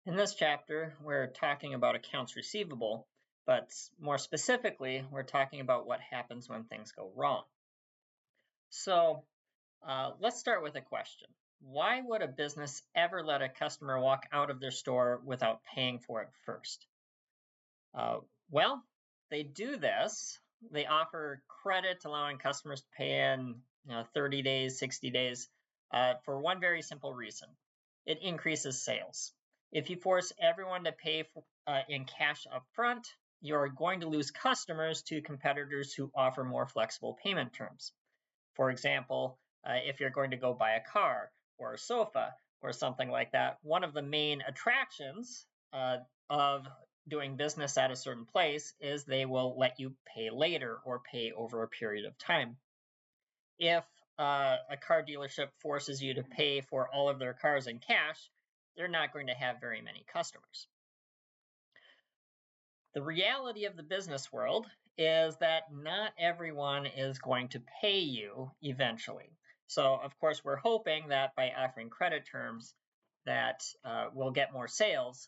In this chapter, we're talking about accounts receivable, but more specifically, we're talking about what happens when things go wrong. So let's start with a question. Why would a business ever let a customer walk out of their store without paying for it first? Well, they do this. They offer credit, allowing customers to pay in 30 days, 60 days, for one very simple reason. It increases sales. If you force everyone to pay in cash up front, you're going to lose customers to competitors who offer more flexible payment terms. For example, if you're going to go buy a car or a sofa or something like that, one of the main attractions of doing business at a certain place is they will let you pay later or pay over a period of time. If a car dealership forces you to pay for all of their cars in cash, they're not going to have very many customers. The reality of the business world is that not everyone is going to pay you eventually. So, of course, we're hoping that by offering credit terms that we'll get more sales.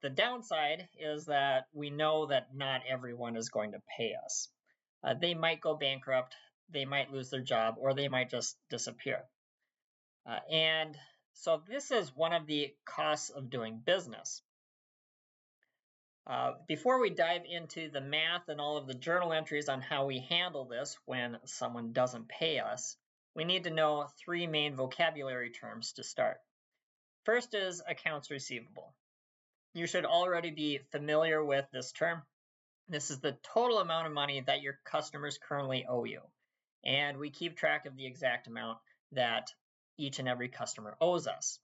The downside is that we know that not everyone is going to pay us. They might go bankrupt, they might lose their job, or they might just disappear. And so this is one of the costs of doing business. Before we dive into the math and all of the journal entries on how we handle this when someone doesn't pay us, we need to know three main vocabulary terms to start. First is accounts receivable. You should already be familiar with this term. This is the total amount of money that your customers currently owe you. And we keep track of the exact amount that each and every customer owes us.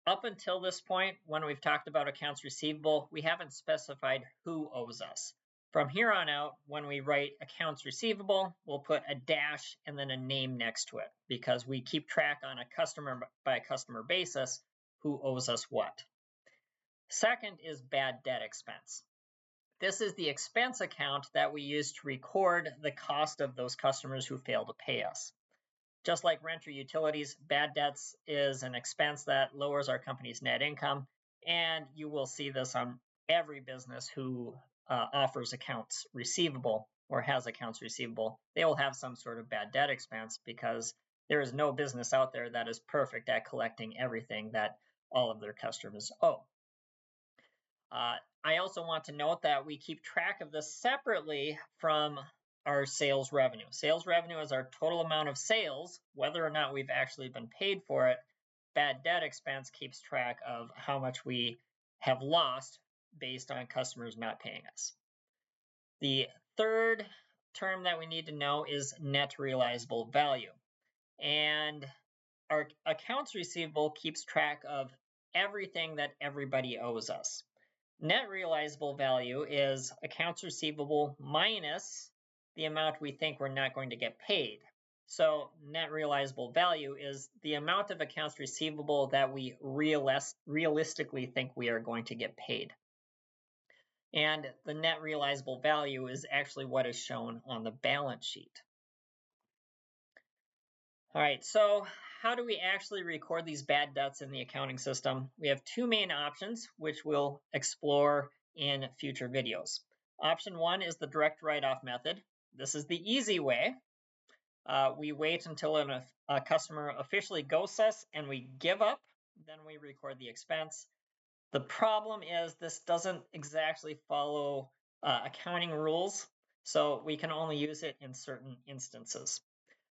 Up until this point, when we've talked about accounts receivable, we haven't specified who owes us. From here on out, when we write accounts receivable, we'll put a dash and then a name next to it because we keep track on a customer by customer basis who owes us what. Second is bad debt expense. This is the expense account that we use to record the cost of those customers who fail to pay us. Just like rent or utilities, bad debts is an expense that lowers our company's net income, and you will see this on every business who offers accounts receivable or has accounts receivable. They will have some sort of bad debt expense because there is no business out there that is perfect at collecting everything that all of their customers owe. I also want to note that we keep track of this separately from our sales revenue. Sales revenue is our total amount of sales, whether or not we've actually been paid for it. Bad debt expense keeps track of how much we have lost based on customers not paying us. The third term that we need to know is net realizable value. And our accounts receivable keeps track of everything that everybody owes us. Net realizable value is accounts receivable minus the amount we think we're not going to get paid. So net realizable value is the amount of accounts receivable that we realistically think we are going to get paid. And the net realizable value is actually what is shown on the balance sheet. All right, so how do we actually record these bad debts in the accounting system? We have two main options, which we'll explore in future videos. Option one is the direct write-off method. This is the easy way. We wait until a customer officially ghosts us and we give up, then we record the expense. The problem is this doesn't exactly follow accounting rules, so we can only use it in certain instances.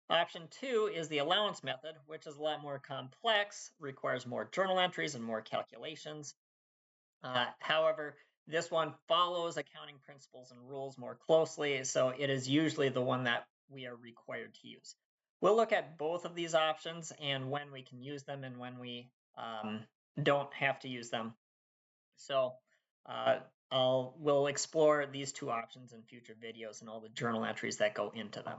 Option two is the allowance method, which is a lot more complex, requires more journal entries and more calculations. However, this one follows accounting principles and rules more closely, so it is usually the one that we are required to use. We'll look at both of these options and when we can use them and when we don't have to use them. So we'll explore these two options in future videos and all the journal entries that go into them.